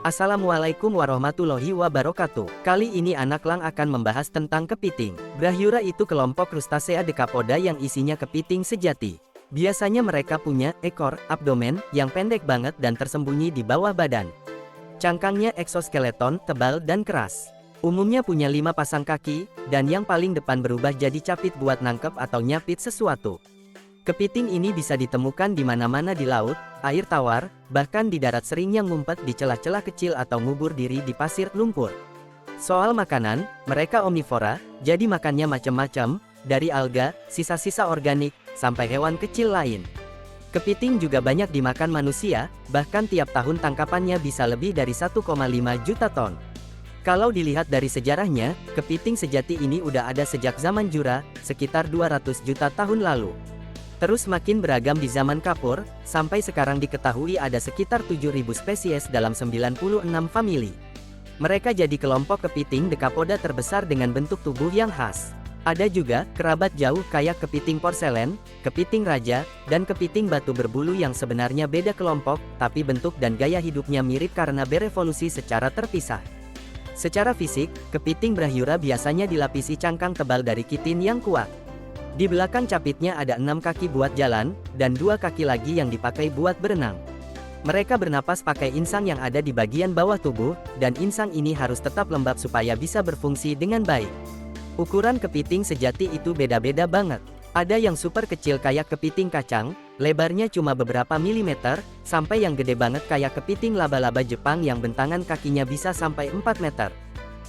Assalamualaikum warahmatullahi wabarakatuh. Kali ini Anak Lang akan membahas tentang kepiting. Brachyura itu kelompok krustasea dekapoda yang isinya kepiting sejati. Biasanya mereka punya ekor, abdomen, yang pendek banget dan tersembunyi di bawah badan. Cangkangnya eksoskeleton, tebal dan keras. Umumnya punya 5 pasang kaki, dan yang paling depan berubah jadi capit buat nangkep atau nyapit sesuatu. Kepiting ini bisa ditemukan di mana-mana di laut, air tawar, bahkan di darat seringnya ngumpet di celah-celah kecil atau ngubur diri di pasir lumpur. Soal makanan, mereka omnivora, jadi makannya macam-macam, dari alga, sisa-sisa organik, sampai hewan kecil lain. Kepiting juga banyak dimakan manusia, bahkan tiap tahun tangkapannya bisa lebih dari 1,5 juta ton. Kalau dilihat dari sejarahnya, kepiting sejati ini udah ada sejak zaman Jura, sekitar 200 juta tahun lalu. Terus makin beragam di zaman Kapur, sampai sekarang diketahui ada sekitar 7.000 spesies dalam 96 famili. Mereka jadi kelompok kepiting dekapoda terbesar dengan bentuk tubuh yang khas. Ada juga kerabat jauh kayak kepiting porselen, kepiting raja, dan kepiting batu berbulu yang sebenarnya beda kelompok, tapi bentuk dan gaya hidupnya mirip karena berevolusi secara terpisah. Secara fisik, kepiting Brachyura biasanya dilapisi cangkang tebal dari kitin yang kuat. Di belakang capitnya ada 6 kaki buat jalan, dan 2 kaki lagi yang dipakai buat berenang. Mereka bernapas pakai insang yang ada di bagian bawah tubuh, dan insang ini harus tetap lembab supaya bisa berfungsi dengan baik. Ukuran kepiting sejati itu beda-beda banget. Ada yang super kecil kayak kepiting kacang, lebarnya cuma beberapa milimeter, sampai yang gede banget kayak kepiting laba-laba Jepang yang bentangan kakinya bisa sampai 4 meter.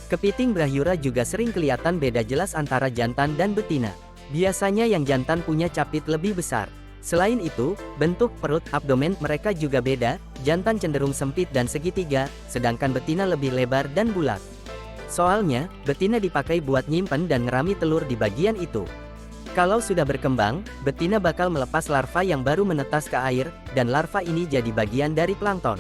Kepiting Brachyura juga sering kelihatan beda jelas antara jantan dan betina. Biasanya yang jantan punya capit lebih besar. Selain itu, bentuk perut abdomen mereka juga beda, jantan cenderung sempit dan segitiga, sedangkan betina lebih lebar dan bulat. Soalnya, betina dipakai buat nyimpen dan ngerami telur di bagian itu. Kalau sudah berkembang, betina bakal melepas larva yang baru menetas ke air, dan larva ini jadi bagian dari plankton.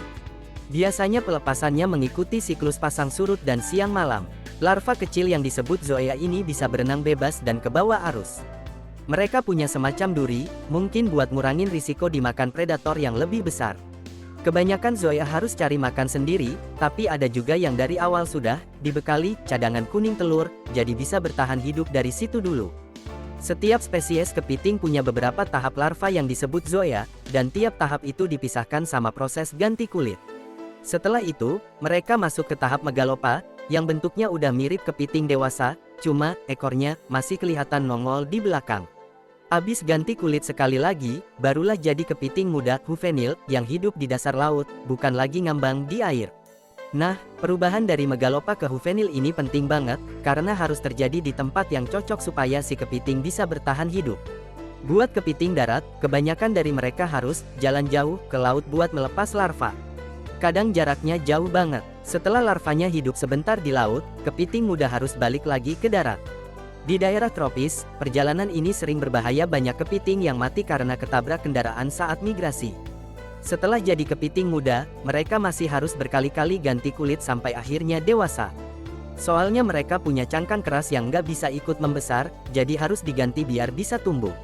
Biasanya pelepasannya mengikuti siklus pasang surut dan siang malam. Larva kecil yang disebut zoea ini bisa berenang bebas dan ke bawah arus. Mereka punya semacam duri, mungkin buat ngurangin risiko dimakan predator yang lebih besar. Kebanyakan zoea harus cari makan sendiri, tapi ada juga yang dari awal sudah dibekali cadangan kuning telur, jadi bisa bertahan hidup dari situ dulu. Setiap spesies kepiting punya beberapa tahap larva yang disebut zoea, dan tiap tahap itu dipisahkan sama proses ganti kulit. Setelah itu, mereka masuk ke tahap megalopa, yang bentuknya udah mirip kepiting dewasa, cuma ekornya masih kelihatan nongol di belakang. Abis ganti kulit sekali lagi, barulah jadi kepiting muda juvenil yang hidup di dasar laut, bukan lagi ngambang di air. Nah, perubahan dari megalopa ke juvenil ini penting banget, karena harus terjadi di tempat yang cocok supaya si kepiting bisa bertahan hidup. Buat kepiting darat, kebanyakan dari mereka harus jalan jauh ke laut buat melepas larva. Kadang jaraknya jauh banget. Setelah larvanya hidup sebentar di laut, kepiting muda harus balik lagi ke darat. Di daerah tropis, perjalanan ini sering berbahaya, banyak kepiting yang mati karena ketabrak kendaraan saat migrasi. Setelah jadi kepiting muda, mereka masih harus berkali-kali ganti kulit sampai akhirnya dewasa. Soalnya mereka punya cangkang keras yang nggak bisa ikut membesar, jadi harus diganti biar bisa tumbuh.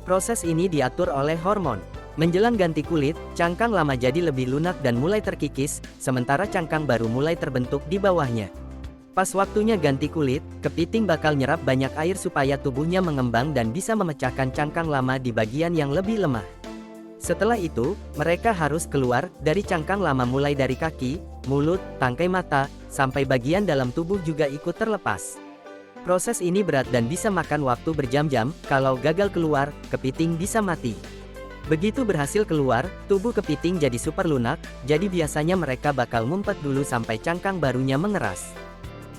Proses ini diatur oleh hormon. Menjelang ganti kulit, cangkang lama jadi lebih lunak dan mulai terkikis, sementara cangkang baru mulai terbentuk di bawahnya. Pas waktunya ganti kulit, kepiting bakal nyerap banyak air supaya tubuhnya mengembang dan bisa memecahkan cangkang lama di bagian yang lebih lemah. Setelah itu, mereka harus keluar dari cangkang lama mulai dari kaki, mulut, tangkai mata, sampai bagian dalam tubuh juga ikut terlepas. Proses ini berat dan bisa makan waktu berjam-jam, kalau gagal keluar, kepiting bisa mati. Begitu berhasil keluar, tubuh kepiting jadi super lunak, jadi biasanya mereka bakal ngumpet dulu sampai cangkang barunya mengeras.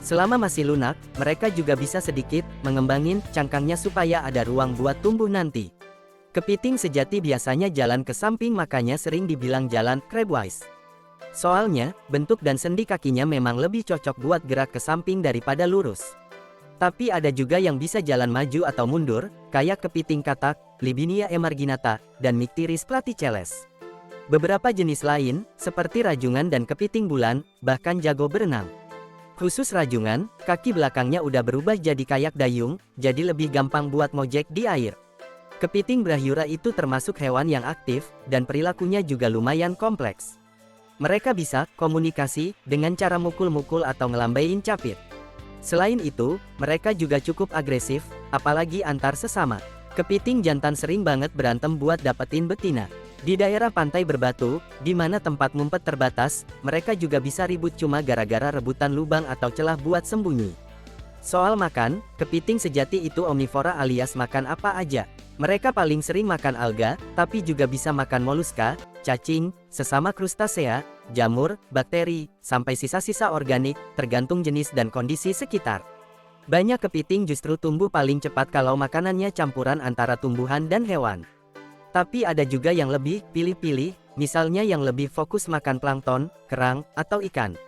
Selama masih lunak, mereka juga bisa sedikit mengembangin cangkangnya supaya ada ruang buat tumbuh nanti. Kepiting sejati biasanya jalan ke samping, makanya sering dibilang jalan crabwise. Soalnya, bentuk dan sendi kakinya memang lebih cocok buat gerak ke samping daripada lurus. Tapi ada juga yang bisa jalan maju atau mundur, kayak kepiting katak, Libinia emarginata, dan Nycteris platycheles. Beberapa jenis lain, seperti rajungan dan kepiting bulan, bahkan jago berenang. Khusus rajungan, kaki belakangnya udah berubah jadi kayak dayung, jadi lebih gampang buat ngojek di air. Kepiting Brachyura itu termasuk hewan yang aktif, dan perilakunya juga lumayan kompleks. Mereka bisa komunikasi dengan cara mukul-mukul atau ngelambain capit. Selain itu, mereka juga cukup agresif, apalagi antar sesama. Kepiting jantan sering banget berantem buat dapetin betina. Di daerah pantai berbatu, di mana tempat ngumpet terbatas, mereka juga bisa ribut cuma gara-gara rebutan lubang atau celah buat sembunyi. Soal makan, kepiting sejati itu omnivora alias makan apa aja. Mereka paling sering makan alga, tapi juga bisa makan moluska, cacing, sesama krustasea, jamur, bakteri, sampai sisa-sisa organik, tergantung jenis dan kondisi sekitar. Banyak kepiting justru tumbuh paling cepat kalau makanannya campuran antara tumbuhan dan hewan. Tapi ada juga yang lebih pilih-pilih, misalnya yang lebih fokus makan plankton, kerang, atau ikan.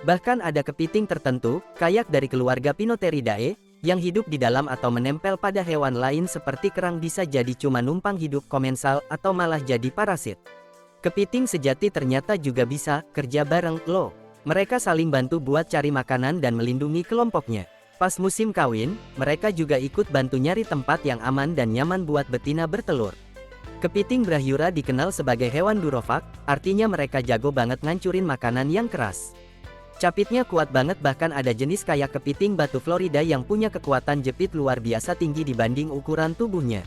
Bahkan ada kepiting tertentu, kayak dari keluarga Pinnotheridae, yang hidup di dalam atau menempel pada hewan lain seperti kerang bisa jadi cuma numpang hidup komensal atau malah jadi parasit. Kepiting sejati ternyata juga bisa kerja bareng loh. Mereka saling bantu buat cari makanan dan melindungi kelompoknya. Pas musim kawin, mereka juga ikut bantu nyari tempat yang aman dan nyaman buat betina bertelur. Kepiting Brachyura dikenal sebagai hewan durofag, artinya mereka jago banget ngancurin makanan yang keras. Capitnya kuat banget, bahkan ada jenis kayak kepiting batu Florida yang punya kekuatan jepit luar biasa tinggi dibanding ukuran tubuhnya.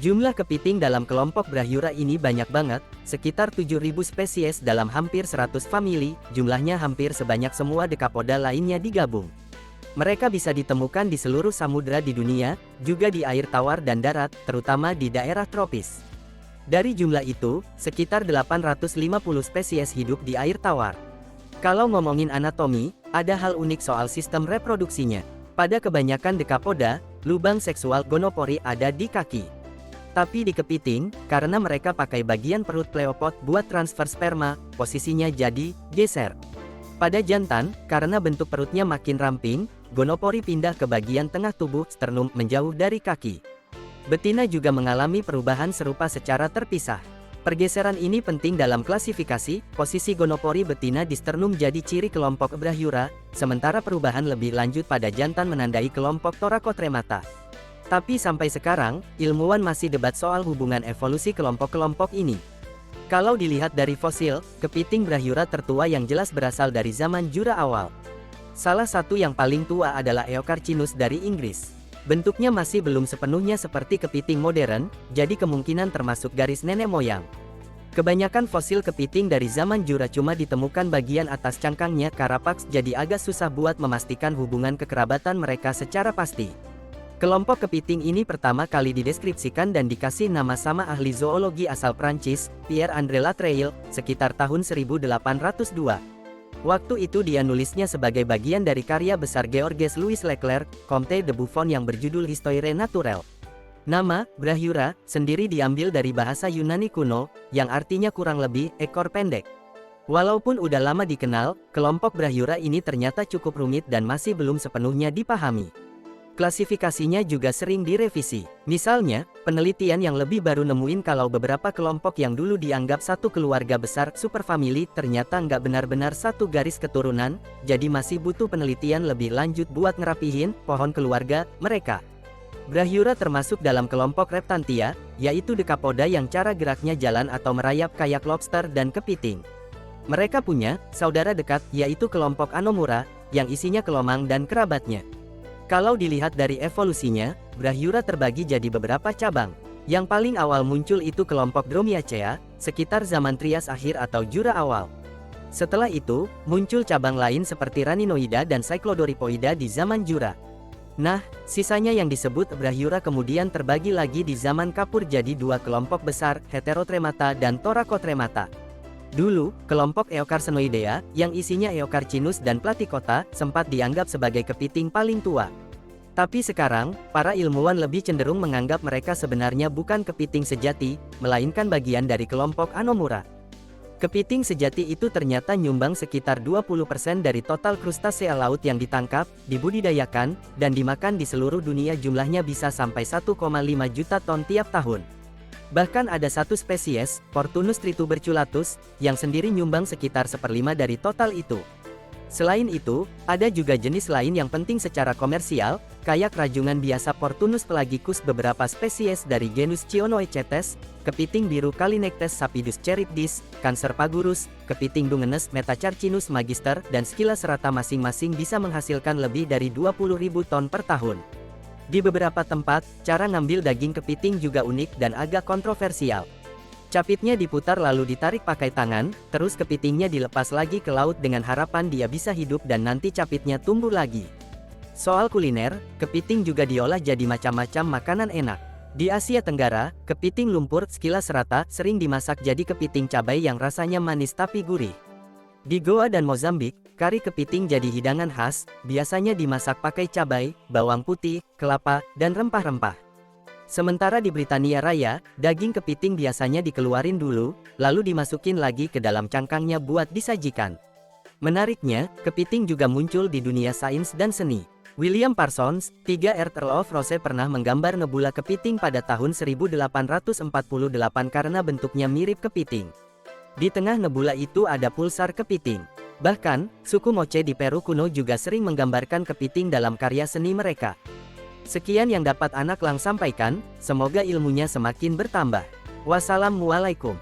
Jumlah kepiting dalam kelompok Brachyura ini banyak banget, sekitar 7.000 spesies dalam hampir 100 famili, jumlahnya hampir sebanyak semua dekapoda lainnya digabung. Mereka bisa ditemukan di seluruh samudra di dunia, juga di air tawar dan darat, terutama di daerah tropis. Dari jumlah itu, sekitar 850 spesies hidup di air tawar. Kalau ngomongin anatomi, ada hal unik soal sistem reproduksinya. Pada kebanyakan dekapoda, lubang seksual gonopori ada di kaki. Tapi di kepiting, karena mereka pakai bagian perut pleopod buat transfer sperma, posisinya jadi geser. Pada jantan, karena bentuk perutnya makin ramping, gonopori pindah ke bagian tengah tubuh sternum menjauh dari kaki. Betina juga mengalami perubahan serupa secara terpisah. Pergeseran ini penting dalam klasifikasi, posisi gonopori betina di sternum jadi ciri kelompok Brachyura, sementara perubahan lebih lanjut pada jantan menandai kelompok Thoracotremata. Tapi sampai sekarang, ilmuwan masih debat soal hubungan evolusi kelompok-kelompok ini. Kalau dilihat dari fosil, kepiting Brachyura tertua yang jelas berasal dari zaman Jura awal. Salah satu yang paling tua adalah Eocarcinus dari Inggris. Bentuknya masih belum sepenuhnya seperti kepiting modern, jadi kemungkinan termasuk garis nenek moyang. Kebanyakan fosil kepiting dari zaman Jura cuma ditemukan bagian atas cangkangnya Carapax, jadi agak susah buat memastikan hubungan kekerabatan mereka secara pasti. Kelompok kepiting ini pertama kali dideskripsikan dan dikasih nama sama ahli zoologi asal Prancis, Pierre-André Latreille, sekitar tahun 1802. Waktu itu dia nulisnya sebagai bagian dari karya besar Georges Louis Leclerc, Comte de Buffon yang berjudul Histoire Naturelle. Nama, Brachyura, sendiri diambil dari bahasa Yunani kuno, yang artinya kurang lebih, ekor pendek. Walaupun udah lama dikenal, kelompok Brachyura ini ternyata cukup rumit dan masih belum sepenuhnya dipahami. Klasifikasinya juga sering direvisi. Misalnya, penelitian yang lebih baru nemuin kalau beberapa kelompok yang dulu dianggap satu keluarga besar superfamili ternyata nggak benar-benar satu garis keturunan, jadi masih butuh penelitian lebih lanjut buat ngerapihin pohon keluarga mereka. Brachyura termasuk dalam kelompok Reptantia, yaitu dekapoda yang cara geraknya jalan atau merayap kayak lobster dan kepiting. Mereka punya saudara dekat, yaitu kelompok Anomura, yang isinya kelomang dan kerabatnya. Kalau dilihat dari evolusinya, Brachyura terbagi jadi beberapa cabang. Yang paling awal muncul itu kelompok Dromiacea, sekitar zaman Trias akhir atau Jura awal. Setelah itu, muncul cabang lain seperti Raninoida dan Cyclodoripoida di zaman Jura. Nah, sisanya yang disebut Brachyura kemudian terbagi lagi di zaman Kapur jadi dua kelompok besar, Heterotremata dan Thoracotremata. Dulu, kelompok Eocarcinoidea, yang isinya Eocarcinus dan Platycota, sempat dianggap sebagai kepiting paling tua. Tapi sekarang, para ilmuwan lebih cenderung menganggap mereka sebenarnya bukan kepiting sejati, melainkan bagian dari kelompok Anomura. Kepiting sejati itu ternyata nyumbang sekitar 20% dari total krustasea laut yang ditangkap, dibudidayakan, dan dimakan di seluruh dunia. Jumlahnya bisa sampai 1,5 juta ton tiap tahun. Bahkan ada satu spesies, Portunus trituberculatus, yang sendiri nyumbang sekitar 1/5 dari total itu. Selain itu, ada juga jenis lain yang penting secara komersial, kayak rajungan biasa Portunus pelagicus, beberapa spesies dari genus Chionoechetes, kepiting biru Calinectes sapidus cherybdis, Cancerpagurus, kepiting Dungeness Metacarcinus magister, dan Scylla serata masing-masing bisa menghasilkan lebih dari 20.000 ton per tahun. Di beberapa tempat, cara ngambil daging kepiting juga unik dan agak kontroversial. Capitnya diputar lalu ditarik pakai tangan, terus kepitingnya dilepas lagi ke laut dengan harapan dia bisa hidup dan nanti capitnya tumbuh lagi. Soal kuliner, kepiting juga diolah jadi macam-macam makanan enak. Di Asia Tenggara, kepiting lumpur Scylla serata sering dimasak jadi kepiting cabai yang rasanya manis tapi gurih. Di Goa dan Mozambik, kari kepiting jadi hidangan khas, biasanya dimasak pakai cabai, bawang putih, kelapa, dan rempah-rempah. Sementara di Britania Raya, daging kepiting biasanya dikeluarin dulu, lalu dimasukin lagi ke dalam cangkangnya buat disajikan. Menariknya, kepiting juga muncul di dunia sains dan seni. William Parsons, 3R Earl of Rosse pernah menggambar nebula kepiting pada tahun 1848 karena bentuknya mirip kepiting. Di tengah nebula itu ada pulsar kepiting. Bahkan, suku Moche di Peru kuno juga sering menggambarkan kepiting dalam karya seni mereka. Sekian yang dapat Anak Lang sampaikan, semoga ilmunya semakin bertambah. Wassalamualaikum.